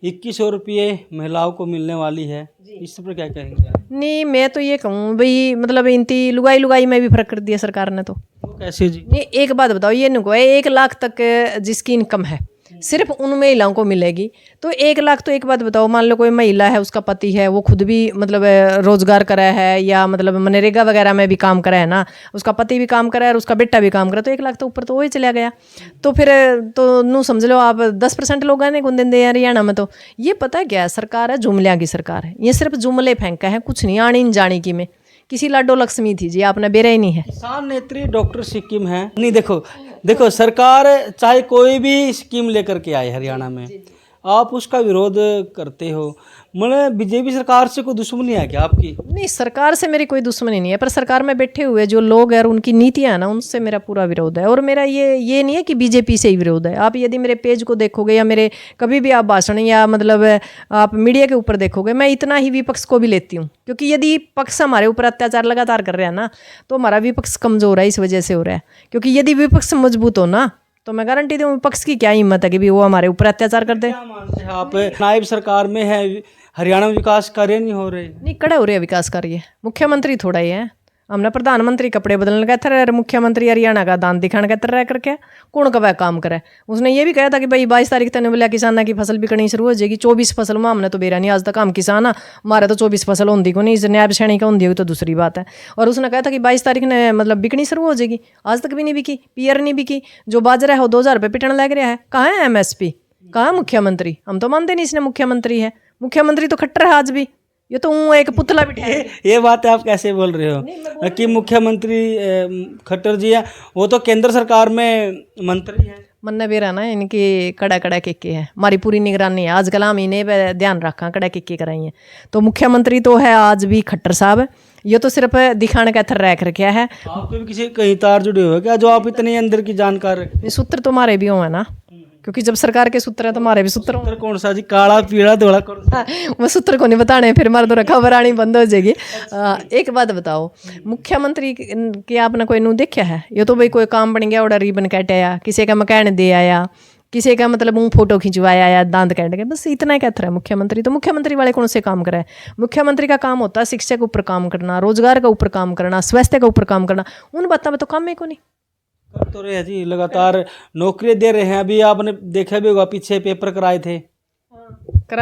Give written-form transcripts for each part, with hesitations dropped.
2100 रुपये महिलाओं को मिलने वाली है, इस पर क्या कहेंगे आप? नहीं, मैं तो ये कहूँ भाई, मतलब इनती लुगाई लुगाई में भी फर्क कर दिया सरकार ने। तो वो कैसे जी? नहीं, एक बात बताओ, ये नहीं है 1 लाख तक जिसकी इनकम है सिर्फ उन महिलाओं को मिलेगी। तो 1 लाख, तो एक बात बताओ, मान लो कोई महिला है, उसका पति है, वो खुद भी मतलब रोजगार करा है या मतलब मनरेगा वगैरह में भी काम करा है ना, उसका पति भी काम करा है और उसका बेटा भी काम करा, तो 1 लाख तो ऊपर तो वही चला गया। तो फिर तो नू समझ लो आप 10% लोग आने को दिन दे हरियाणा में। तो ये पता है क्या सरकार है, जुमलियाँ की सरकार है, ये सिर्फ जुमले फेंका है, कुछ नहीं आनी जानी की में। किसी लाडो लक्ष्मी थी जी, आपने बेरा ही नहीं है। किसान नेत्री डॉक्टर सिक्किम है नहीं, देखो सरकार चाहे कोई भी स्कीम लेकर के आए हरियाणा में, आप उसका विरोध करते हो। मतलब बीजेपी सरकार से कोई दुश्मनी है क्या आपकी? नहीं, सरकार से मेरी कोई दुश्मनी नहीं है, पर सरकार में बैठे हुए जो लोग हैं और उनकी नीतियां हैं ना, उनसे मेरा पूरा विरोध है। और मेरा ये नहीं है कि बीजेपी से ही विरोध है। आप यदि मेरे पेज को देखोगे या मेरे कभी भी आप भाषण या मतलब आप मीडिया के ऊपर देखोगे, मैं इतना ही विपक्ष को भी लेती हूँ, क्योंकि यदि पक्ष हमारे ऊपर अत्याचार लगातार कर रहा है ना, तो हमारा विपक्ष कमजोर है, इस वजह से हो रहा है। क्योंकि यदि विपक्ष मजबूत हो ना, तो मैं गारंटी दूँ विपक्ष की क्या हिम्मत है कि भी वो हमारे ऊपर अत्याचार कर दे। क्या मानते हैं आप, नायब सरकार में है, हरियाणा में विकास कार्य नहीं हो रहे? नहीं, कड़े हो रहे हैं विकास कार्य। मुख्यमंत्री थोड़ा ही है, हमने प्रधानमंत्री कपड़े बदलने का था, मुख्यमंत्री हरियाणा का दान दिखाने का तरह करके कौन कब काम करे। उसने ये भी कहा था कि भाई 22 तारीख तक बोला किसाना की फसल बिकनी शुरू हो जाएगी। 24 फसल में हमने तो बेरा नहीं आज तक, हम किसान हमारे तो 24 फसल होंगी को नहीं, न्याय श्रेणी का होंगी तो दूसरी बात है। और उसने कहा था कि 22 तारीख ने मतलब बिकनी शुरू हो जाएगी, आज तक भी नहीं बिकी, पीयर नहीं बिकी। जो बाजरा है वो 2000 रुपये पिटने लग रहा है। कहाँ है MSP, कहाँ मुख्यमंत्री? हम तो मानते नहीं इसने मुख्यमंत्री है। मुख्यमंत्री तो खट्टर है आज भी, ये तो एक पुतला बिठा है। ये बात आप कैसे बोल रहे हो कि मुख्यमंत्री खट्टर जी है? वो तो केंद्र सरकार में मंत्री है। मन्ना बेरा ना इनकी कड़ा कड़ा के है, हमारी पूरी निगरानी है। आजकल हम इन्हें पे ध्यान रखा, कड़ा के कराइए। तो मुख्यमंत्री तो है आज भी खट्टर साहब, ये तो सिर्फ दिखाने का थर रख रखा है। आपके भी किसी कहीं तार जुड़े हुए क्या जो आप इतने अंदर की जानकार रखते? सूत्र तो हमारे भी हो ना, क्योंकि जब सरकार के सूत्र है तो हमारे भी सूत्र सूत्र कौन सा जी? काला पीला धोला कौन सा? वो सूत्र को नहीं बताने, फिर हमारे तो खबर आनी बंद हो जाएगी। एक बात बताओ, मुख्यमंत्री के आपने कोई नू देखा है? ये तो भाई कोई काम बन गया, ऑर्डर रिबन काटा, किसी का मकान दे आया, किसी का मतलब मुँह फोटो खिंचवाया या दांत काट के, बस इतना ही कहता है मुख्यमंत्री। तो मुख्यमंत्री वाले कौन से काम करे? मुख्यमंत्री का काम होता है शिक्षा के ऊपर काम करना, रोजगार के ऊपर काम करना, स्वास्थ्य के ऊपर काम करना। उन बातों में तो काम है को नहीं कर तो रहे जी, लगातार नौकरी दे रहे हैं। अभी आपने देखा भी होगा, पीछे पेपर कराए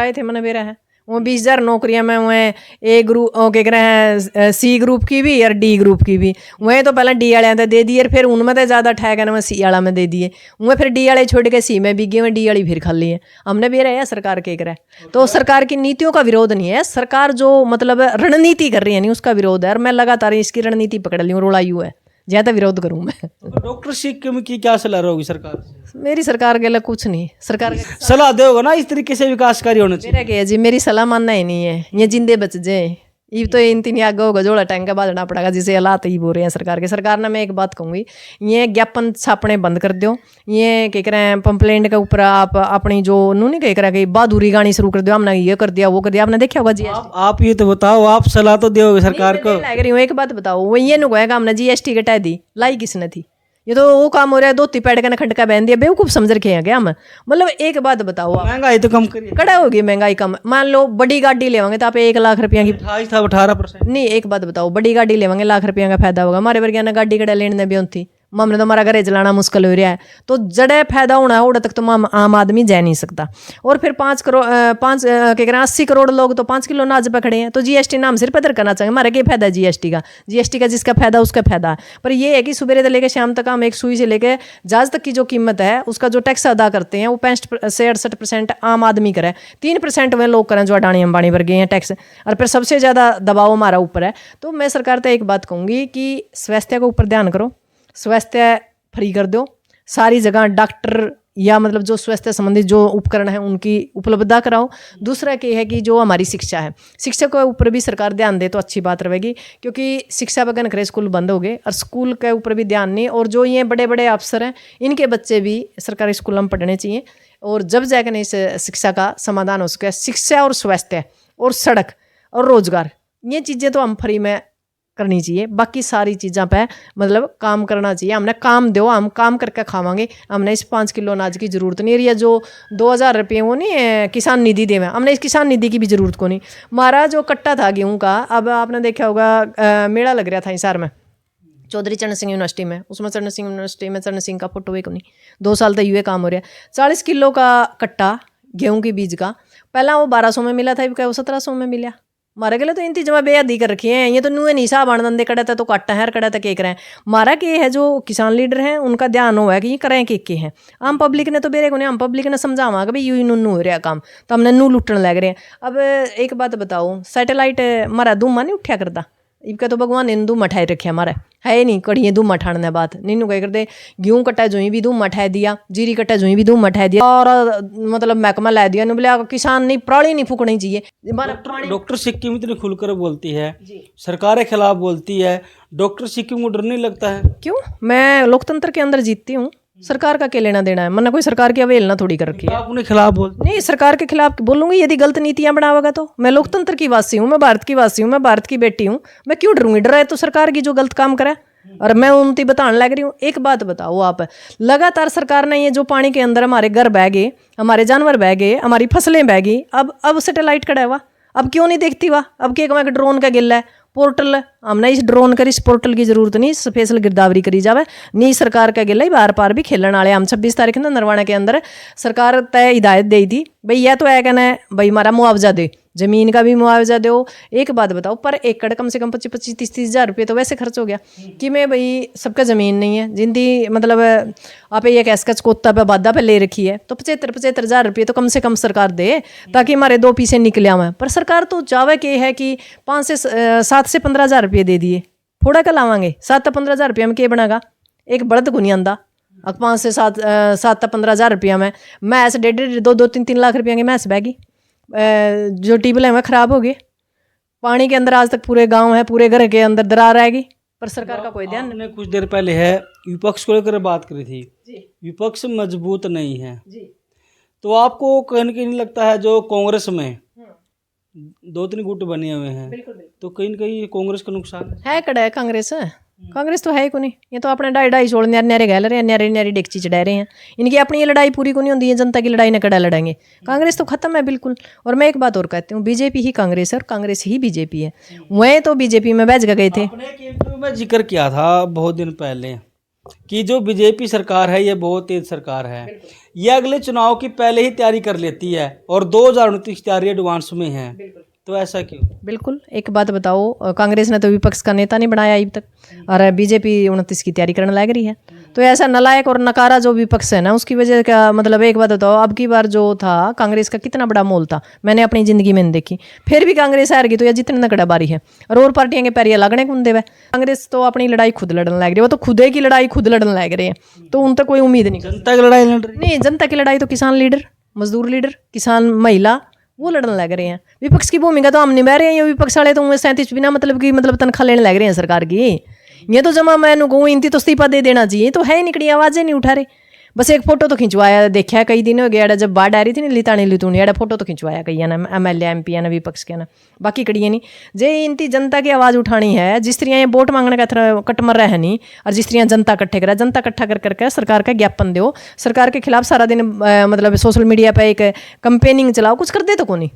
थे मैंने बेरा है वो 20,000 नौकरियां में। वह ए ग्रुप क्या कह रहे हैं, C ग्रुप की भी और D ग्रुप की भी। वह तो पहले D वाले दे दिए, फिर उनमें तो ज़्यादा ठहर में C वाला में दे दिए। वह फिर D वाले छोड़ के C में बिके, वह D वाली फिर खाली है। हमने भी रहा सरकार के करे। तो सरकार की नीतियों का विरोध नहीं है, सरकार जो मतलब रणनीति कर रही है नहीं उसका विरोध है। और मैं लगातार इसकी रणनीति पकड़ ली हूँ, रोड़ायू है, ज्यादा विरोध करूं मैं। तो डॉक्टर सिक्किम की क्या सलाह होगी सरकार से? मेरी सरकार के लिए कुछ नहीं, सरकार सलाह दे होगा ना, इस तरीके से विकास कार्य होना चाहिए। मेरा क्या जी, मेरी सलाह मानना ही नहीं है, ये जिंदे बच जाए। ये तो इन तीन आगे होगा, जोड़ा टाइम का बाजना पड़ेगा, जिसे हालात ही बोल रहे हैं सरकार के। सरकार ने मैं एक बात कहूँगी, ये ज्ञापन छापने बंद कर दो। ये क्या कह रहे हैं, पंपलेंट के ऊपर आप अपनी जो नहीं कह रहा कि बहादुरी गानी शुरू कर दो, हमने ये कर दिया वो कर दिया। आपने देखा होगा जी। आप ये तो बताओ, आप सलाह तो दोगे सरकार को? लग रही हूँ, एक बात बताओ, वो ये नुकएगा हमने GST घटा दी, लाई किसने थी? ये तो वो काम हो रहा है, धोती पैड का खंड का बहन दिया, बेवकूफ समझ रखे हैं क्या हम? मतलब एक बात बताओ, महंगाई तो कम करिए। कड़ा होगी महंगाई कम। मान लो बड़ी गाड़ी लेवांगे तो आप 1 लाख रुपया की 18% नहीं, एक बात बताओ, बड़ी गाड़ी लेवांगे लाख रुपया का फायदा होगा। हमारे वर्ग ने गाड़ी कड़ा लेने भी होती, हमने तो हमारा घर चलाना मुश्किल हो रहा है। तो जड़े फायदा होना है उड़ा तक तो आम आदमी जा नहीं सकता। और फिर 5 करोड़ क्या कह रहे हैं 80 करोड़ लोग तो 5 किलो अनाज पे खड़े हैं। तो GST नाम सिर पदर करना चाहिए, हमारा क्या फायदा है GST का जिसका फायदा उसका फायदा है। पर ये है कि सुबह से लेकर शाम तक हम एक सुई से लेकर जहाज तक की जो कीमत है उसका जो टैक्स अदा करते हैं वो 65-68% आम आदमी करे, 3% वे लोग करें जो अडानी अंबानी वर्गे हैं टैक्स। और फिर सबसे ज़्यादा दबाव हमारा ऊपर है। तो मैं सरकार से एक बात कहूँगी कि स्वास्थ्य के ऊपर ध्यान करो, स्वास्थ्य फ्री कर दो, सारी जगह डॉक्टर या मतलब जो स्वास्थ्य संबंधित जो उपकरण है उनकी उपलब्धता कराओ। दूसरा क्या है कि जो हमारी शिक्षा है, शिक्षा के ऊपर भी सरकार ध्यान दे तो अच्छी बात रहेगी, क्योंकि शिक्षा बगैर करे स्कूल बंद हो गए और स्कूल के ऊपर भी ध्यान नहीं। और जो ये बड़े बड़े अफसर हैं इनके बच्चे भी सरकारी स्कूलों में पढ़ने चाहिए, और जब जाकर इस शिक्षा का समाधान हो सके। शिक्षा और स्वास्थ्य और सड़क और रोजगार, ये चीज़ें तो हम फ्री में करनी चाहिए, बाकी सारी चीज़ों पे मतलब काम करना चाहिए। हमने काम दो, हम काम करके खावांगे, हमने इस 5 किलो अनाज की ज़रूरत नहीं है। जो 2000 रुपये वो नहीं है किसान निधि देवे, हमने इस किसान निधि की भी ज़रूरत को नहीं। हमारा जो कट्टा था गेहूँ का, अब आपने देखा होगा मेला लग रहा था हिसार में चौधरी चरण सिंह यूनिवर्सिटी में, उसमें चरण सिंह यूनिवर्सिटी में चरण सिंह का फोटो एक नहीं, 2 साल तक ये काम हो रहा है। 40 किलो का कट्टा गेहूँ के बीज का पहला वो 1200 में मिला था, वो 1700 में मिला। मारा गया तो इनती जमा बेहदी कर रखी है, ये तो नुए नहीं साहब आनंदे कड़ा था तो काटा है कड़ा था के करें। मारा के है जो किसान लीडर हैं उनका ध्यान हुआ है कि ये करें के हैं। आम पब्लिक ने तो बेरे को नहीं, आम पब्लिक ने समझावा कि भाई यूं नू हो रहा काम, तो हमने नू लुटन लग रहे हैं। अब एक बात बताओ, सैटेलाइट मारा धूमा नहीं उठा करता, इनका तो भगवान ने धूमा ठाए रखे हमारा है नहीं, कड़िए धूमा ठाने बात नीनू कह करते गेहूँ कट्टा जो भी धूमा ठा दिया, जीरी कट्टा जो भी धूमा ठा दिया, और मतलब महकमा ला दिया। बोले किसान नहीं पराली नहीं फूकनी चाहिए। डॉक्टर सिक्किम इतनी खुलकर बोलती है, सरकार के खिलाफ बोलती है, डॉक्टर सिक्किम को डर नहीं लगता है? क्यों, मैं लोकतंत्र के अंदर जीतती हूँ, सरकार का क्या लेना देना है। मैंने कोई सरकार की अवहेलना थोड़ी कर रखी है। आप उन्हें खिलाफ बोल नहीं, सरकार के खिलाफ बोलूंगी यदि गलत नीतियां बनावेगा तो। मैं लोकतंत्र की वासी हूँ, मैं भारत की वासी हूँ, मैं भारत की बेटी हूँ, मैं क्यों डरूंगी? डर है तो सरकार की जो गलत काम करे, और मैं उनती बताने लग रही हूँ। एक बात बताओ आप, लगातार सरकार ने ये जो पानी के अंदर हमारे घर बह गए, हमारे जानवर बह गए, हमारी फसलें बह गई, अब सैटेलाइट खड़ा हुआ, अब क्यों नहीं देखती हुआ? अब क्या ड्रोन का गिल्ला है, पोर्टल हमने इस ड्रोन कर, इस पोर्टल की जरूरत नहीं, स्पेशल गिरदावरी करी जावे नहीं। सरकार का गिला ही बार पार भी खेलने वाले। हम 26 तारीख ना नरवाना के अंदर सरकार तय हिदायत दी थी भाई यह तो है कहना है भाई हमारा मुआवजा दे, जमीन का भी मुआवजा दो। एक बात बताओ, पर एकड़ कम से कम 25-30 हज़ार रुपये तो वैसे खर्च हो गया कि मैं भाई सबका ज़मीन नहीं है, जिंदी मतलब आप ये कैस का चकोता पे बाधा पे ले रखी है, तो 75 हज़ार रुपये तो कम से कम सरकार दे ताकि हमारे 2 पैसे निकले आवें। पर सरकार तो चावे के है कि 7 से 15 हज़ार रुपये दे दिए, थोड़ा क्या लावांगे? 7 से 15 हज़ार रुपये में क्या बनागा? एक बड़द को नहीं आंदा। अब 5 से 7 से 15 हज़ार रुपया में मैस 1.5, 2, 3 लाख रुपया की मैस बहगी। जो ट्यूबवेल है वह खराब हो गए, पानी के अंदर आज तक पूरे गांव है, पूरे घर के अंदर दरार आएगी, पर सरकार का कोई ध्यान नहीं। कुछ देर पहले है विपक्ष को लेकर बात करी थी, विपक्ष मजबूत नहीं है, तो आपको कहीं नहीं लगता है जो कांग्रेस में 2-3 गुट बने हुए हैं, तो कहीं न कहीं कांग्रेस का नुकसान है? कड़ा है कांग्रेस तो है ही को नहीं, ये तो अपने ढाई छोड़ न्यारे गहल रहे हैं, न्यारे डेक्ची चढ़ा रहे हैं। इनकी अपनी ये लड़ाई पूरी को नहीं होती है, जनता की लड़ाई न कड़ा लड़ेंगे। कांग्रेस तो खत्म है बिल्कुल। और मैं एक बात और कहती हूँ, बीजेपी ही कांग्रेस है और कांग्रेस ही बीजेपी है। वह तो बीजेपी में बैठ गए थे। मैं जिक्र किया था बहुत दिन पहले कि जो बीजेपी सरकार है ये बहुत तेज सरकार है, ये अगले चुनाव की पहले ही तैयारी कर लेती है और 2029 तैयारी एडवांस में है, तो ऐसा क्यों? बिल्कुल। एक बात बताओ, कांग्रेस ने तो विपक्ष का नेता नहीं बनाया अभी तक, और बीजेपी 29 की तैयारी करने लग रही है। तो ऐसा नलायक और नकारा जो विपक्ष है ना, उसकी वजह का मतलब एक बात बताओ, अब की बार जो था कांग्रेस का कितना बड़ा मोल था, मैंने अपनी जिंदगी में नहीं देखी। फिर भी कांग्रेस हार गई, तो यह जितने नकड़ा बारी है और पार्टियां के पैरिया लगने कौन देवे? कांग्रेस तो अपनी लड़ाई खुद लड़ने लग रही है, वो तो खुदे की लड़ाई खुद लड़ने लग रहे हैं, तो उन तक कोई उम्मीद नहीं। जनता की लड़ाई लड़ रही नहीं, जनता की लड़ाई तो किसान लीडर, मजदूर लीडर, किसान महिला वो लड़ने लग रहे हैं। विपक्ष की भूमिका तो हम निभा रहे हैं, ये विपक्ष वाले तो 37 बिना मतलब की तनख्वाह लेने लग रहे हैं सरकार की। ये तो जमा मैं कहूँ इनती तो इस्तीफा दे देना चाहिए, तो है निकड़ी आवाज़ें नहीं उठा रहे। बस एक फोटो तो खिंचवाया, देखा कई दिन हो गया जब बाढ़ आ रही थी ना, लितानी लितूनी एड़ा फोटो तो खिंचवाया कई ना MLA MP ना विपक्ष के ना, बाकी कड़िए नहीं। जे इनती जनता की आवाज़ उठानी है, जिस तरह ये वोट मांगने का थोड़ा कटमर रहे नहीं, और जिस तरह जनता इकट्ठे करा, जनता इकट्ठा कर करके सरकार का ज्ञापन दो, सरकार के खिलाफ सारा दिन मतलब सोशल मीडिया पर एक कंपेनिंग चलाओ, कुछ कर दे तो को नहीं।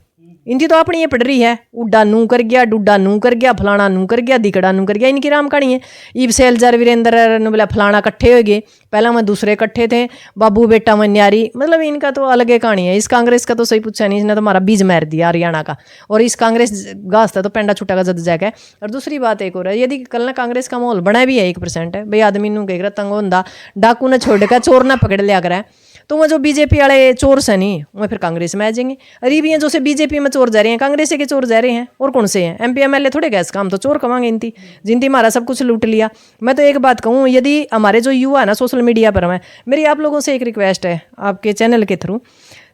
इनकी तो अपनी ये पड़ रही है, उड्डा नू कर गया, डुड्डा नू कर गया, फलाना नू कर गया, दिकड़ा नू कर गया, इनकी राम कहानी है। ईब सैलजर वीरेंद्र ने बोला फलाना इकट्ठे हो गए, पहला मैं दूसरे इकट्ठे थे, बाबू बेटा मैं न्यारी, मतलब इनका तो अलग ही कहानी है। इस कांग्रेस का तो सही पूछा नहीं, इसने तो हमारा बीज मार दिया हरियाणा का, और इस कांग्रेस गास्ता तो पेंडा छुट्टा का जद जाएगा। और दूसरी बात एक और है, यदि कल ना कांग्रेस का माहौल बना भी है 1% है भाई, आदमी नू कह तंग होंदा, डाकू ने छोड़ कर चोर ना पकड़ लिया करे, तो वो जो बीजेपी वाले चोर से नहीं वो फिर कांग्रेस में आ जाएंगे। अरे भी जो से बीजेपी में चोर जा रहे हैं, कांग्रेस के चोर जा रहे हैं, और कौन से हैं? MP MLA थोड़े गैस काम तो चोर कमांगे इनती, जिनती हमारा सब कुछ लूट लिया। मैं तो एक बात कहूँ, यदि हमारे जो युवा है ना सोशल मीडिया पर, मैं मेरी आप लोगों से एक रिक्वेस्ट है आपके चैनल के थ्रू,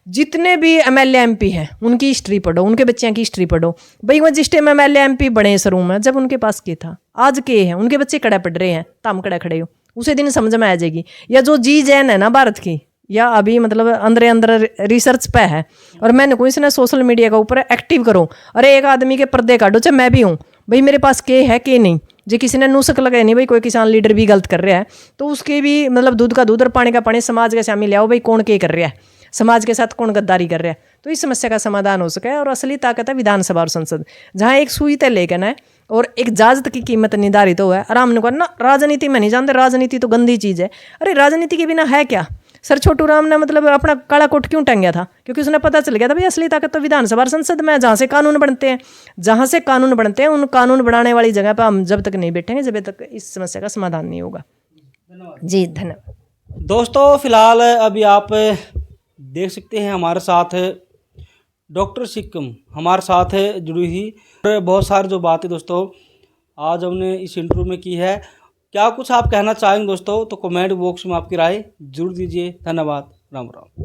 जितने भी MLA MP हैं उनकी हिस्ट्री पढ़ो, उनके बच्चों की हिस्ट्री पढ़ो भाई। वो जिस टाइम MLA MP बने शुरू में, जब उनके पास के था, आज के है, उनके बच्चे कड़ा पढ़ रहे हैं, ताम कड़ा खड़े हो, उसे दिन समझ में आ जाएगी। या जो जी जैन है ना भारत की, या अभी मतलब अंदर रिसर्च पे है, और मैंने कोई इसने सोशल मीडिया के ऊपर एक्टिव करो। अरे एक आदमी के पर्दे काटो, चाहे मैं भी हूँ भाई, मेरे पास के है के नहीं, जो किसी ने नूसक लगाए नहीं भाई कोई किसान लीडर भी गलत कर रहा है तो उसके भी मतलब दूध का दूध और पानी का पानी समाज के सामने ले आओ भाई कौन के कर रहा है, समाज के साथ कौन गद्दारी कर रहा है, तो इस समस्या का समाधान हो सके। और असली ताकत है विधानसभा और संसद, जहाँ एक सुई तय लेकर है और एक इजाजत की कीमत निर्धारित हो है। आराम ने कहा ना राजनीति में नहीं जानते, राजनीति तो गंदी चीज़ है। अरे राजनीति के बिना है क्या? सर छोटू राम ने मतलब अपना काला कोट क्यों टंग गया था? क्योंकि उसने पता चल गया था भाई असली ताकत तो विधानसभा और संसद में, जहाँ से कानून बनते हैं, जहाँ से कानून बनते हैं उन कानून बनाने वाली जगह पर हम जब तक नहीं बैठेंगे जब तक इस समस्या का समाधान नहीं होगा। जी धन्यवाद। दोस्तों फिलहाल अभी आप देख सकते हैं हमारे साथ डॉक्टर सिक्किम हमारे साथ जुड़ी हुई बहुत सारी जो बातें दोस्तों आज हमने इस इंटरव्यू में की है। क्या कुछ आप कहना चाहेंगे दोस्तों तो कमेंट बॉक्स में आपकी राय जरूर दीजिए। धन्यवाद। राम राम।